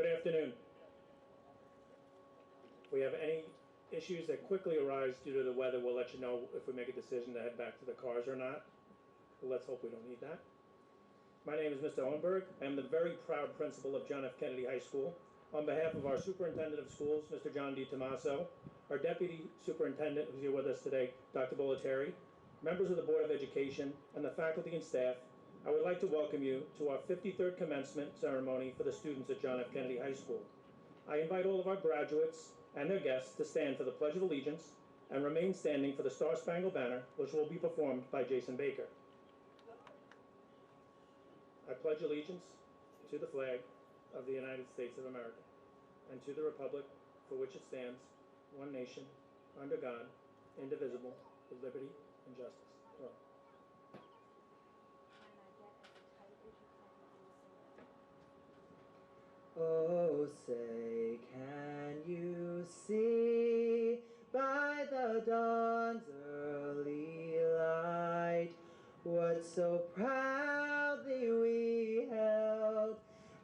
Good afternoon. If we have any issues that quickly arise due to the weather, we'll let you know if we make a decision to head back to the cars or not. But let's hope we don't need that. My name is Mr. Owenberg. I am the very proud principal of John F. Kennedy High School. On behalf of our superintendent of schools, Mr. John D. Tomaso, our deputy superintendent, who's here with us today, Dr. Bollettieri, members of the Board of Education, and the faculty and staff, I would like to welcome you to our 53rd commencement ceremony for the students at John F. Kennedy High School. I invite all of our graduates and their guests to stand for the Pledge of Allegiance and remain standing for the Star-Spangled Banner, which will be performed by Jason Baker. I pledge allegiance to the flag of the United States of America and to the republic for which it stands, one nation, under God, indivisible, with liberty and justice for all. Oh, say, can you see by the dawn's early light what so proudly we held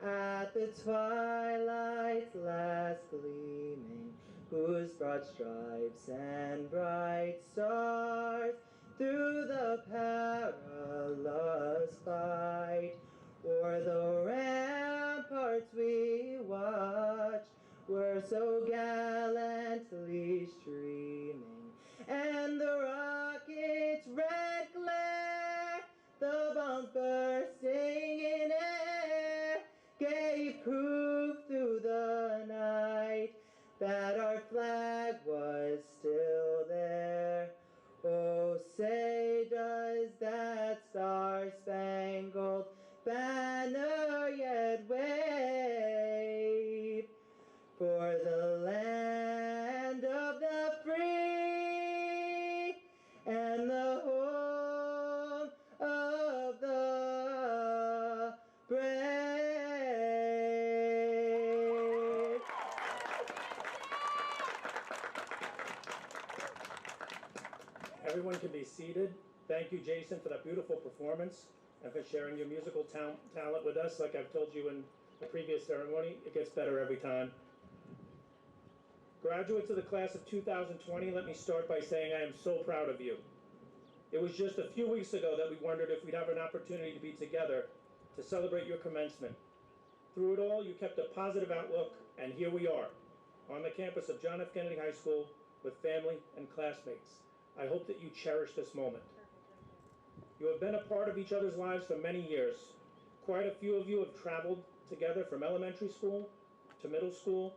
at the twilight's last gleaming, whose broad stripes and bright stars through the perilous fight o'er the ramparts we watched were so gallantly streaming, and the rocket's red glare, the bombs bursting in air, gave proof through the night that our flag was still there. Oh, say, does that star-spangled banner yet wave for the land of the free and the home of the brave? Everyone can be seated. Thank you, Jason, for that beautiful performance and for sharing your musical talent with us. Like I've told you in the previous ceremony, it gets better every time. Graduates of the class of 2020, let me start by saying I am so proud of you. It was just a few weeks ago that we wondered if we'd have an opportunity to be together to celebrate your commencement. Through it all, you kept a positive outlook, and here we are, on the campus of John F. Kennedy High School with family and classmates. I hope that you cherish this moment. You have been a part of each other's lives for many years. Quite a few of you have traveled together from elementary school to middle school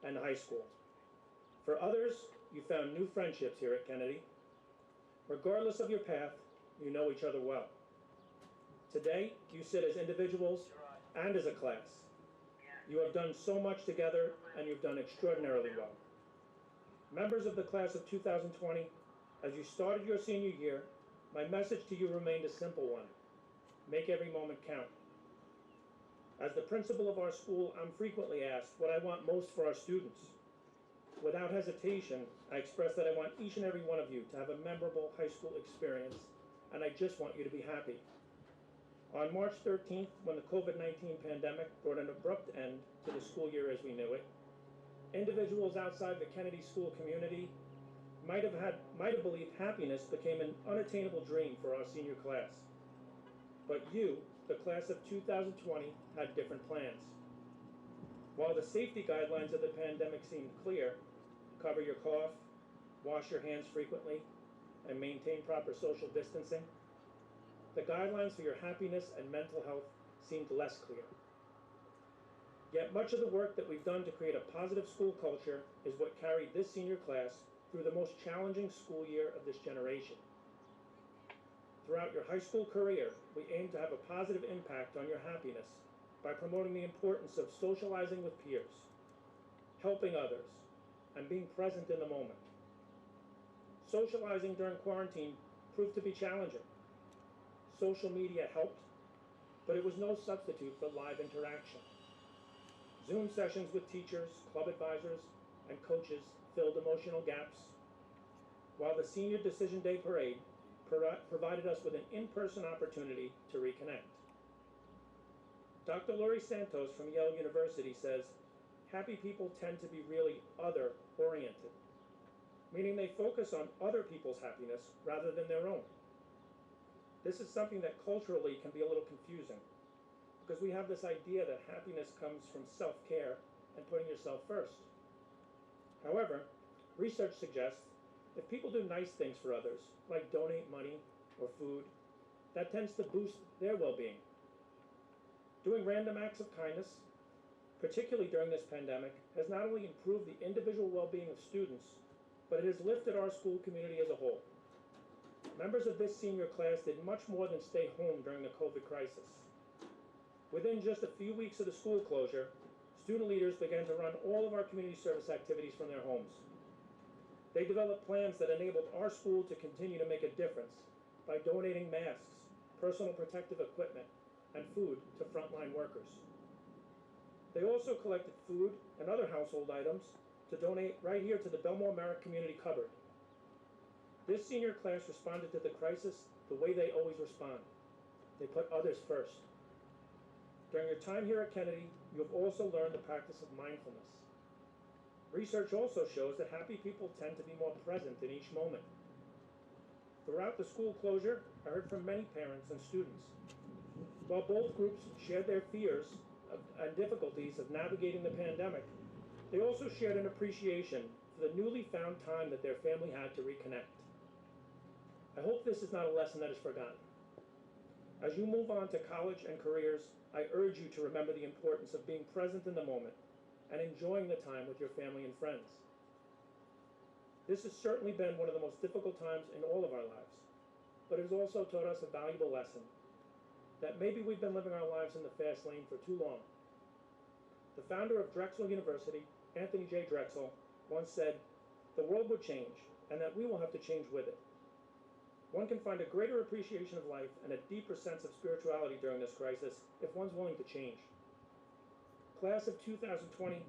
and high school. For others, you found new friendships here at Kennedy. Regardless of your path, you know each other well. Today, you sit as individuals and as a class. You have done so much together, and you've done extraordinarily well. Members of the class of 2020, as you started your senior year, my message to you remained a simple one: make every moment count. As the principal of our school, I'm frequently asked what I want most for our students. Without hesitation, I express that I want each and every one of you to have a memorable high school experience, and I just want you to be happy. On March 13th, when the COVID-19 pandemic brought an abrupt end to the school year as we knew it, individuals outside the Kennedy school community might have believed happiness became an unattainable dream for our senior class. But you, the class of 2020, had different plans. While the safety guidelines of the pandemic seemed clear, cover your cough, wash your hands frequently, and maintain proper social distancing, the guidelines for your happiness and mental health seemed less clear. Yet much of the work that we've done to create a positive school culture is what carried this senior class through the most challenging school year of this generation. Throughout your high school career, we aim to have a positive impact on your happiness by promoting the importance of socializing with peers, helping others, and being present in the moment. Socializing during quarantine proved to be challenging. Social media helped, but it was no substitute for live interaction. Zoom sessions with teachers, club advisors, and coaches filled emotional gaps, while the Senior Decision Day Parade provided us with an in-person opportunity to reconnect. Dr. Laurie Santos from Yale University says, happy people tend to be really other-oriented, meaning they focus on other people's happiness rather than their own. This is something that culturally can be a little confusing, because we have this idea that happiness comes from self-care and putting yourself first. However, research suggests if people do nice things for others, like donate money or food, that tends to boost their well-being. Doing random acts of kindness, particularly during this pandemic, has not only improved the individual well-being of students, but it has lifted our school community as a whole. Members of this senior class did much more than stay home during the COVID crisis. Within just a few weeks of the school closure, student leaders began to run all of our community service activities from their homes. They developed plans that enabled our school to continue to make a difference by donating masks, personal protective equipment, and food to frontline workers. They also collected food and other household items to donate right here to the Belmore Merrick Community Cupboard. This senior class responded to the crisis the way they always respond. They put others first. During your time here at Kennedy, you have also learned the practice of mindfulness. Research also shows that happy people tend to be more present in each moment. Throughout the school closure, I heard from many parents and students. While both groups shared their fears and difficulties of navigating the pandemic, they also shared an appreciation for the newly found time that their family had to reconnect. I hope this is not a lesson that is forgotten. As you move on to college and careers, I urge you to remember the importance of being present in the moment and enjoying the time with your family and friends. This has certainly been one of the most difficult times in all of our lives, but it has also taught us a valuable lesson that maybe we've been living our lives in the fast lane for too long. The founder of Drexel University, Anthony J. Drexel, once said, "The world will change, and that we will have to change with it." One can find a greater appreciation of life and a deeper sense of spirituality during this crisis if one's willing to change. Class of 2020,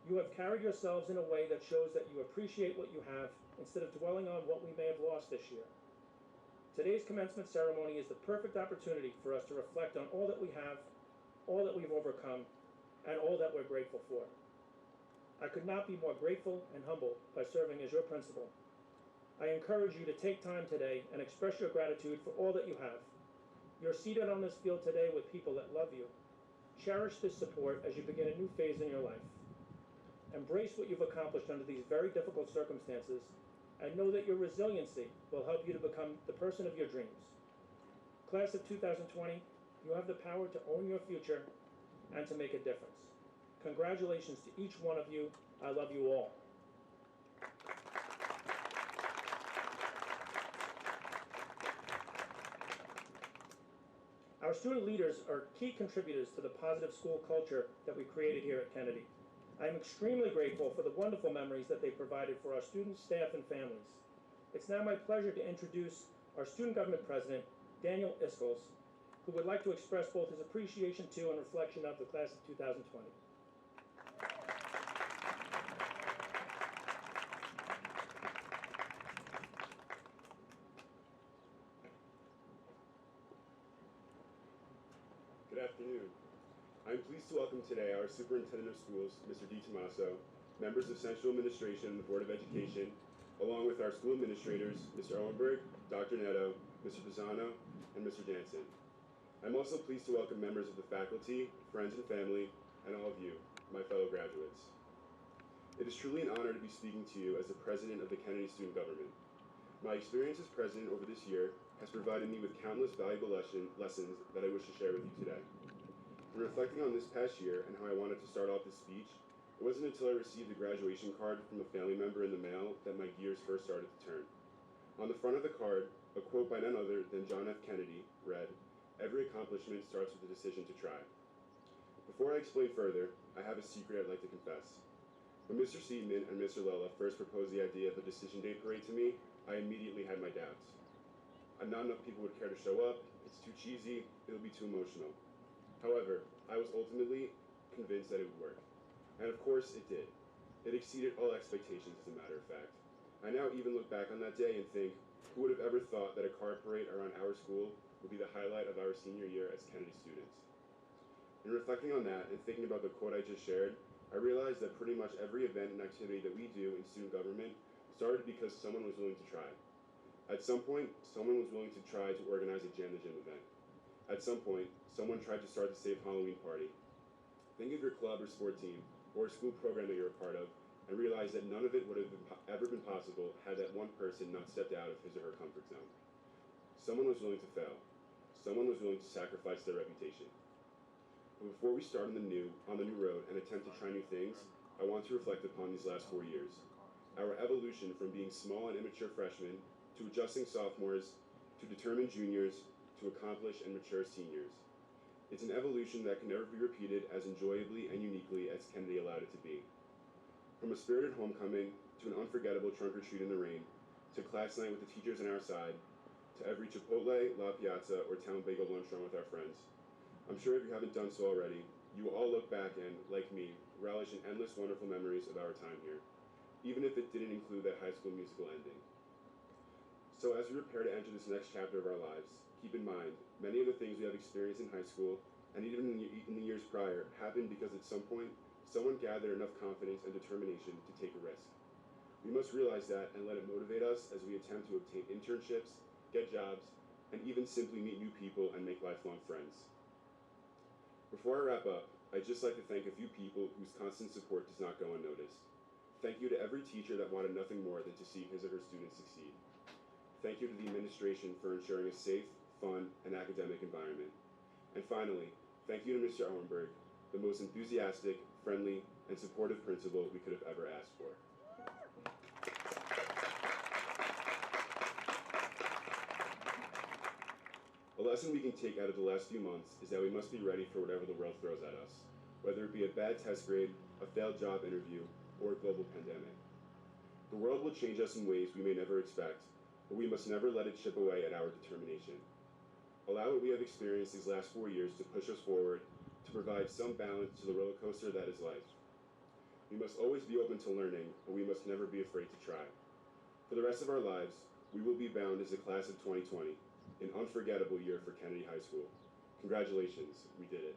you have carried yourselves in a way that shows that you appreciate what you have instead of dwelling on what we may have lost this year. Today's commencement ceremony is the perfect opportunity for us to reflect on all that we have, all that we've overcome, and all that we're grateful for. I could not be more grateful and humbled by serving as your principal. I encourage you to take time today and express your gratitude for all that you have. You're seated on this field today with people that love you. Cherish this support as you begin a new phase in your life. Embrace what you've accomplished under these very difficult circumstances, and know that your resiliency will help you to become the person of your dreams. Class of 2020, you have the power to own your future and to make a difference. Congratulations to each one of you. I love you all. Our student leaders are key contributors to the positive school culture that we created here at Kennedy. I am extremely grateful for the wonderful memories that they provided for our students, staff, and families. It's now my pleasure to introduce our student government president, Daniel Iskels, who would like to express both his appreciation to and reflection of the class of 2020. Good afternoon. I'm pleased to welcome today our Superintendent of Schools, Mr. DiTomaso, members of Central Administration and the Board of Education, along with our school administrators, Mr. Owenberg, Dr. Netto, Mr. Pisano, and Mr. Jansen. I'm also pleased to welcome members of the faculty, friends and family, and all of you, my fellow graduates. It is truly an honor to be speaking to you as the president of the Kennedy Student Government. My experience as president over this year has provided me with countless valuable lessons that I wish to share with you today. In reflecting on this past year and how I wanted to start off this speech, it wasn't until I received a graduation card from a family member in the mail that my gears first started to turn. On the front of the card, a quote by none other than John F. Kennedy read, "Every accomplishment starts with a decision to try." Before I explain further, I have a secret I'd like to confess. When Mr. Seidman and Mr. Lella first proposed the idea of a decision day parade to me, I immediately had my doubts. Not enough people would care to show up, it's too cheesy, it'll be too emotional. However, I was ultimately convinced that it would work. And of course, it did. It exceeded all expectations, as a matter of fact. I now even look back on that day and think, who would have ever thought that a car parade around our school would be the highlight of our senior year as Kennedy students? In reflecting on that and thinking about the quote I just shared, I realized that pretty much every event and activity that we do in student government started because someone was willing to try. At some point, someone was willing to try to organize a Jam the Gym event. At some point, someone tried to start the Safe Halloween party. Think of your club or sport team, or a school program that you're a part of, and realize that none of it would have ever been possible had that one person not stepped out of his or her comfort zone. Someone was willing to fail. Someone was willing to sacrifice their reputation. But before we start on the new road and attempt to try new things, I want to reflect upon these last 4 years. Our evolution from being small and immature freshmen, to adjusting sophomores, to determined juniors, to accomplished and mature seniors. It's an evolution that can never be repeated as enjoyably and uniquely as Kennedy allowed it to be. From a spirited homecoming, to an unforgettable trunk or treat in the rain, to class night with the teachers on our side, to every Chipotle, La Piazza, or Town Bagel lunch run with our friends. I'm sure if you haven't done so already, you will all look back and, like me, relish in endless wonderful memories of our time here, even if it didn't include that High School Musical ending. So as we prepare to enter this next chapter of our lives, keep in mind, many of the things we have experienced in high school, and even in the years prior, happened because at some point, someone gathered enough confidence and determination to take a risk. We must realize that and let it motivate us as we attempt to obtain internships, get jobs, and even simply meet new people and make lifelong friends. Before I wrap up, I'd just like to thank a few people whose constant support does not go unnoticed. Thank you to every teacher that wanted nothing more than to see his or her students succeed. Thank you to the administration for ensuring a safe, fun, and academic environment. And finally, thank you to Mr. Owenberg, the most enthusiastic, friendly, and supportive principal we could have ever asked for. A lesson we can take out of the last few months is that we must be ready for whatever the world throws at us, whether it be a bad test grade, a failed job interview, or a global pandemic. The world will change us in ways we may never expect, but we must never let it chip away at our determination. Allow what we have experienced these last 4 years to push us forward, to provide some balance to the roller coaster that is life. We must always be open to learning, but we must never be afraid to try. For the rest of our lives, we will be bound as the class of 2020, an unforgettable year for Kennedy High School. Congratulations, we did it.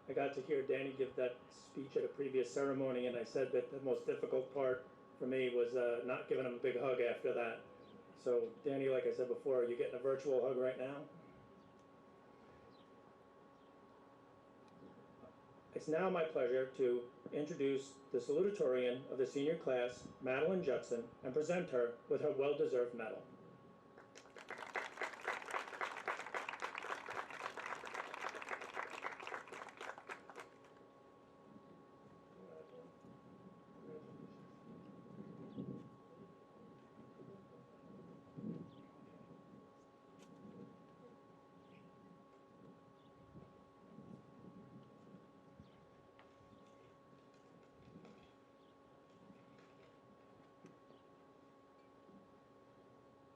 I got to hear Danny give that speech at a previous ceremony, and I said that the most difficult part for me was not giving him a big hug after that. So, Danny, like I said before, are you getting a virtual hug right now? It's now my pleasure to introduce the salutatorian of the senior class, Madeline Judson, and present her with her well-deserved medal.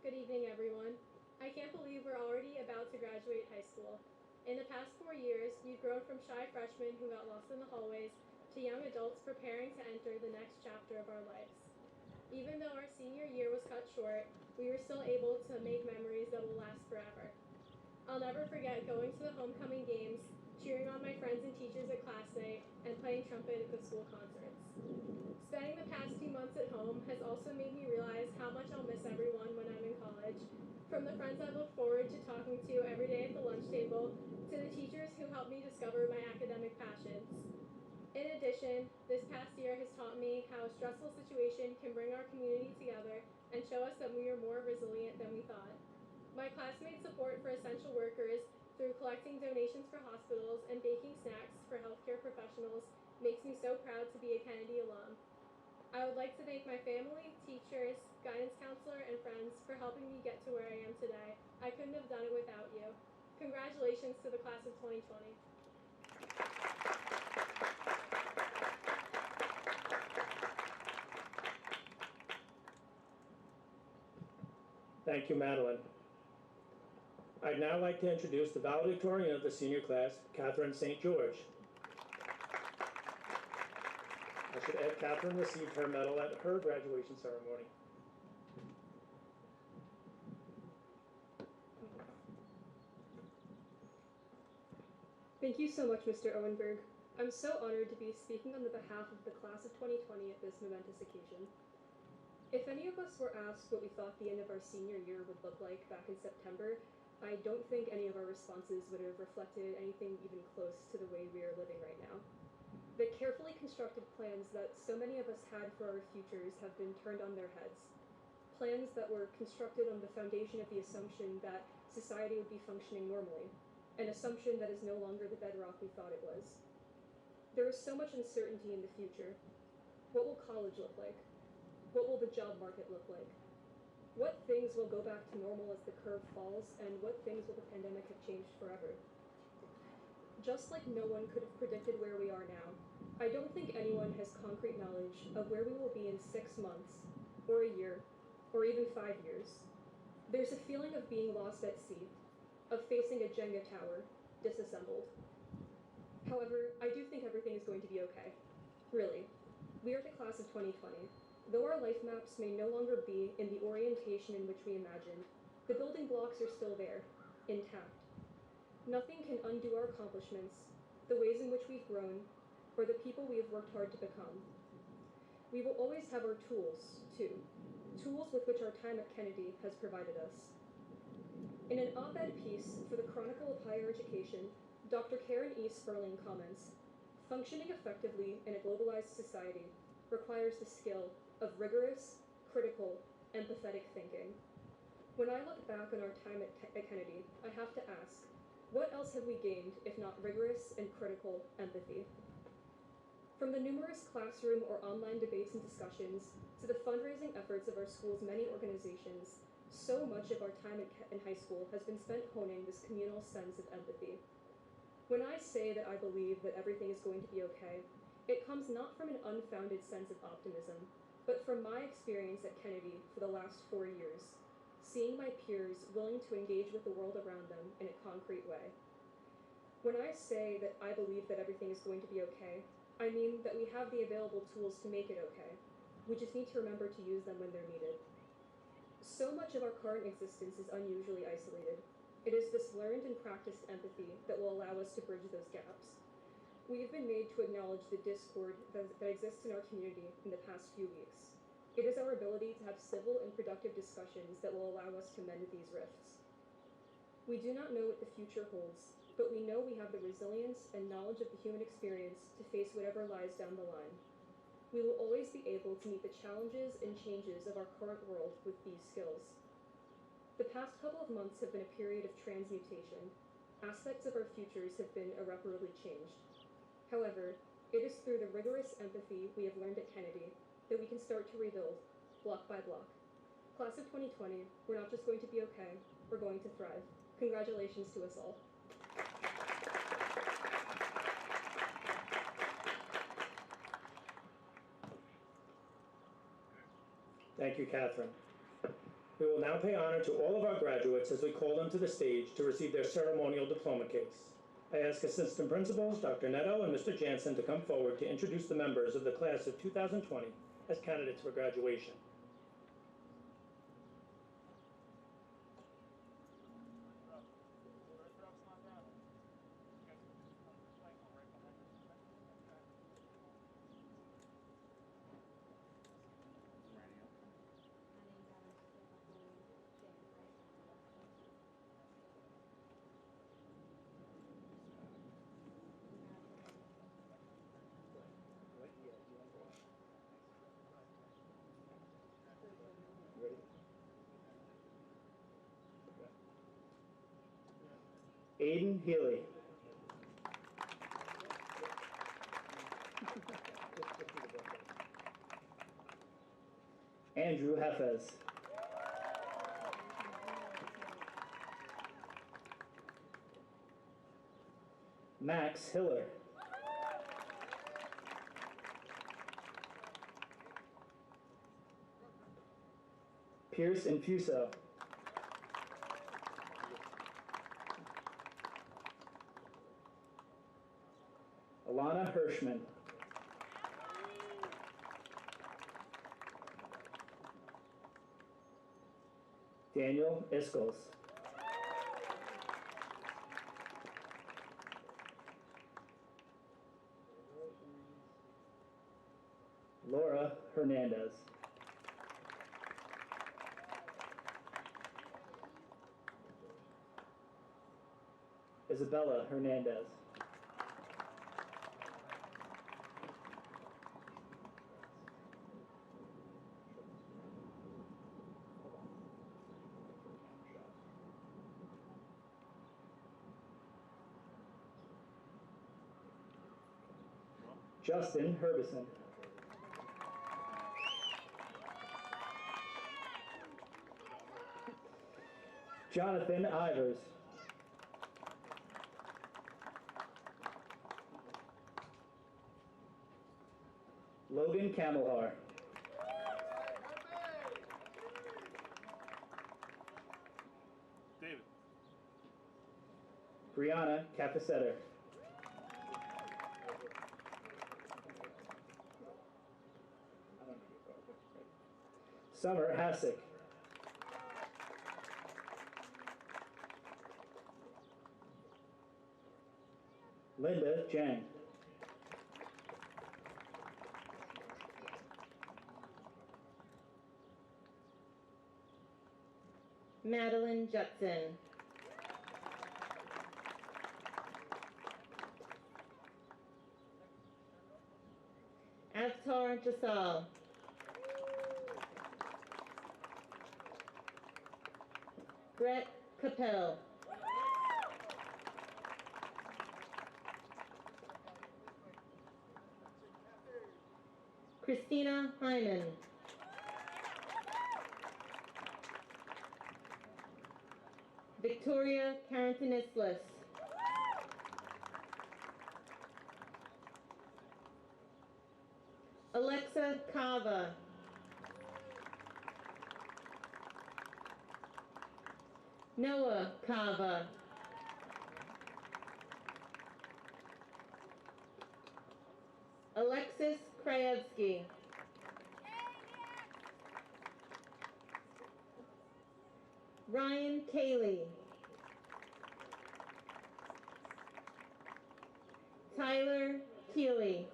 Good evening, everyone. I can't believe we're already about to graduate high school. In the past 4 years, we've grown from shy freshmen who got lost in the hallways to young adults preparing to enter the next chapter of our lives. Even though our senior year was cut short, we were still able to make memories that will last forever. I'll never forget going to the homecoming games, cheering on my friends and teachers at class night, and playing trumpet at the school concerts. Spending the past few months at home has also made me realize how much I'll miss everyone when I'm in college, from the friends I look forward to talking to every day at the lunch table, to the teachers who helped me discover my academic passions. In addition, this past year has taught me how a stressful situation can bring our community together and show us that we are more resilient than we thought. My classmates' support for essential workers through collecting donations for hospitals and baking snacks for healthcare professionals makes me so proud to be a Kennedy alum. I would like to thank my family, teachers, guidance counselor, and friends for helping me get to where I am today. I couldn't have done it without you. Congratulations to the class of 2020. Thank you, Madeline. I'd now like to introduce the valedictorian of the senior class, Catherine St. George. I should add, Catherine received her medal at her graduation ceremony. Thank you so much, Mr. Owenberg. I'm so honored to be speaking on the behalf of the class of 2020 at this momentous occasion. If any of us were asked what we thought the end of our senior year would look like back in September, I don't think any of our responses would have reflected anything even close to the way we are living right now. The carefully constructed plans that so many of us had for our futures have been turned on their heads. Plans that were constructed on the foundation of the assumption that society would be functioning normally, an assumption that is no longer the bedrock we thought it was. There is so much uncertainty in the future. What will college look like? What will the job market look like? What things will go back to normal as the curve falls, and what things will the pandemic have changed forever? Just like no one could have predicted where we are now, I don't think anyone has concrete knowledge of where we will be in 6 months, or a year, or even 5 years. There's a feeling of being lost at sea, of facing a Jenga tower, disassembled. However, I do think everything is going to be okay. Really. We are the class of 2020. Though our life maps may no longer be in the orientation in which we imagined, the building blocks are still there, intact. Nothing can undo our accomplishments, the ways in which we've grown, or the people we have worked hard to become. We will always have our tools, too, tools with which our time at Kennedy has provided us. In an op-ed piece for the Chronicle of Higher Education, Dr. Karen E. Sperling comments, "Functioning effectively in a globalized society requires the skill of rigorous, critical, empathetic thinking." When I look back on our time at Kennedy, I have to ask, what else have we gained if not rigorous and critical empathy? From the numerous classroom or online debates and discussions to the fundraising efforts of our school's many organizations, so much of our time in high school has been spent honing this communal sense of empathy. When I say that I believe that everything is going to be okay, it comes not from an unfounded sense of optimism, but from my experience at Kennedy for the last 4 years, seeing my peers willing to engage with the world around them in a concrete way. When I say that I believe that everything is going to be okay, I mean that we have the available tools to make it okay. We just need to remember to use them when they're needed. So much of our current existence is unusually isolated. It is this learned and practiced empathy that will allow us to bridge those gaps. We have been made to acknowledge the discord that exists in our community in the past few weeks. It is our ability to have civil and productive discussions that will allow us to mend these rifts. We do not know what the future holds, but we know we have the resilience and knowledge of the human experience to face whatever lies down the line. We will always be able to meet the challenges and changes of our current world with these skills. The past couple of months have been a period of transmutation. Aspects of our futures have been irreparably changed. However, it is through the rigorous empathy we have learned at Kennedy that we can start to rebuild, block by block. Class of 2020, we're not just going to be okay, we're going to thrive. Congratulations to us all. Thank you, Catherine. We will now pay honor to all of our graduates as we call them to the stage to receive their ceremonial diploma case. I ask Assistant Principals Dr. Netto and Mr. Jansen to come forward to introduce the members of the class of 2020 as candidates for graduation. Aiden Healy. Andrew Heffez. Max Hiller. Pierce Infuso. Alana Hirschman. Daniel Iskles. Laura Hernandez. Isabella Hernandez. Justin Herbison. Jonathan Ivers. Logan Camelhar. David. Brianna Capacetter. Summer Hassick. Linda Jang. Madeline Judson. Avtar Jasal. Brett Capel. Christina Hyman. Victoria Carantanislis. Alexa Kava. Noah Kava. Alexis Krajewski. Ryan Cayley. Tyler Keeley.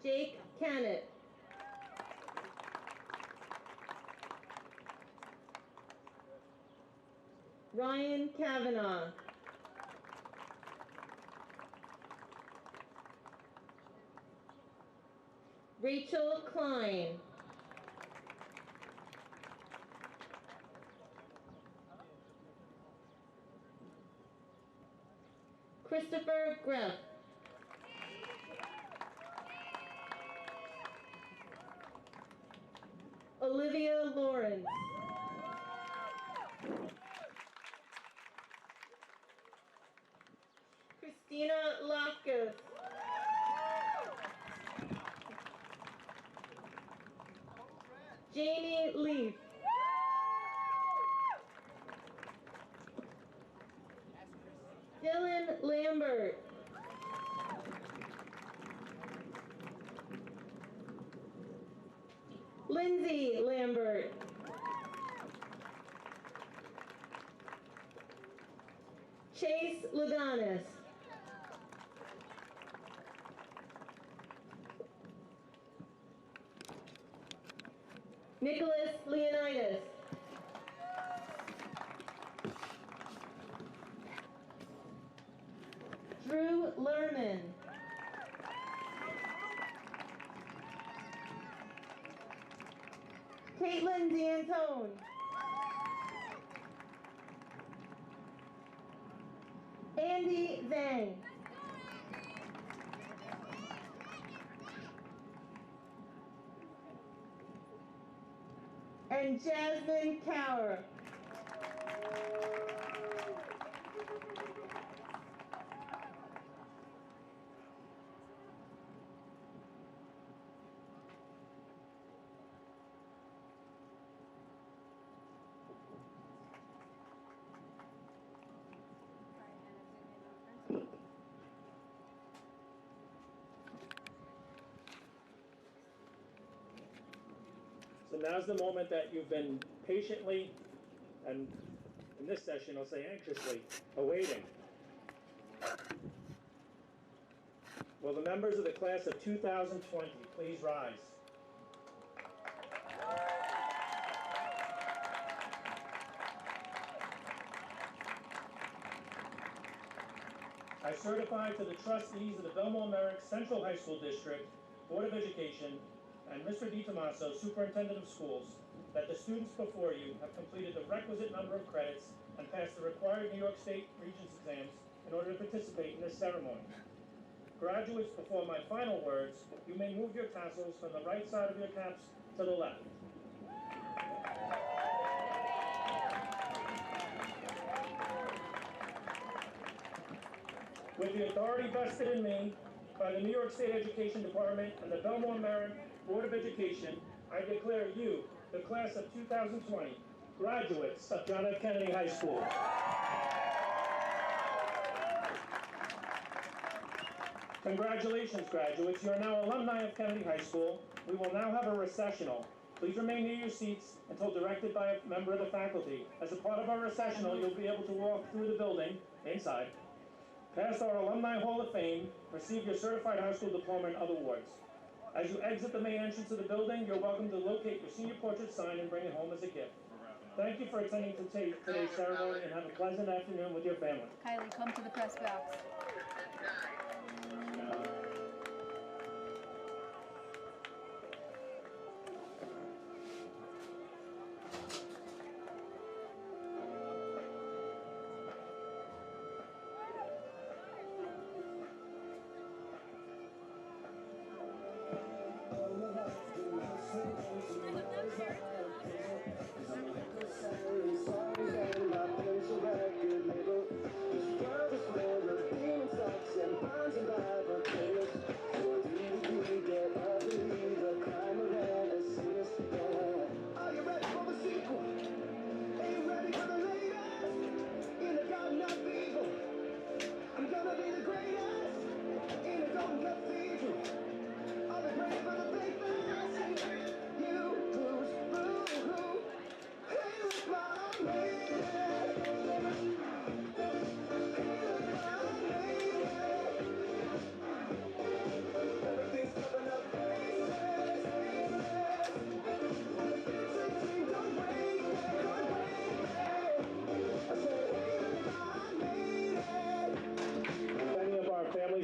Jake Cannett. Ryan Kavanaugh. Rachel Klein. Christopher Greff. Olivia Lawrence. Christina Lofkus. Jamie Leaf. Dylan Lambert. Lindsay Lambert. Chase Laganis. Nicholas Leonidas. Drew Lerman. Caitlin D'Antone. Andy Zhang. And Jasmine Cower. So now's the moment that you've been patiently, and in this session I'll say anxiously, awaiting. Will the members of the class of 2020 please rise? I certify to the trustees of the Belmont Merrick Central High School District Board of Education and Mr. DiTomaso, Superintendent of Schools, that the students before you have completed the requisite number of credits and passed the required New York State Regents exams in order to participate in this ceremony. Graduates, before my final words, you may move your tassels from the right side of your caps to the left. With the authority vested in me by the New York State Education Department and the Belmont Merrick Board of Education, I declare you, the class of 2020, graduates of John F. Kennedy High School. Congratulations, graduates. You are now alumni of Kennedy High School. We will now have a recessional. Please remain near your seats until directed by a member of the faculty. As a part of our recessional, you'll be able to walk through the building, inside, past our Alumni Hall of Fame, receive your certified high school diploma and other awards. As you exit the main entrance of the building, you're welcome to locate your senior portrait sign and bring it home as a gift. Thank you for attending today's ceremony and have a pleasant afternoon with your family. Kylie, come to the press box.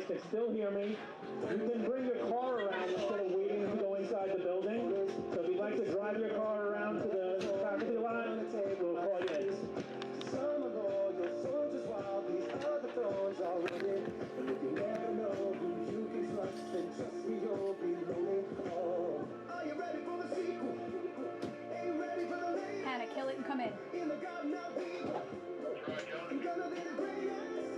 Can still hear me. You can bring your car around instead of waiting to go inside the building. So if you'd like to drive your car around to the faculty lot, we'll call you in. Some of all your soldiers while these other thrones are running. And if you never know who you can trust, then trust me, you'll be lonely. Oh, are you ready for the sequel? Are you ready for the latest? Hannah, kill it and come in. In the garden of people, I'm gonna be the greatest.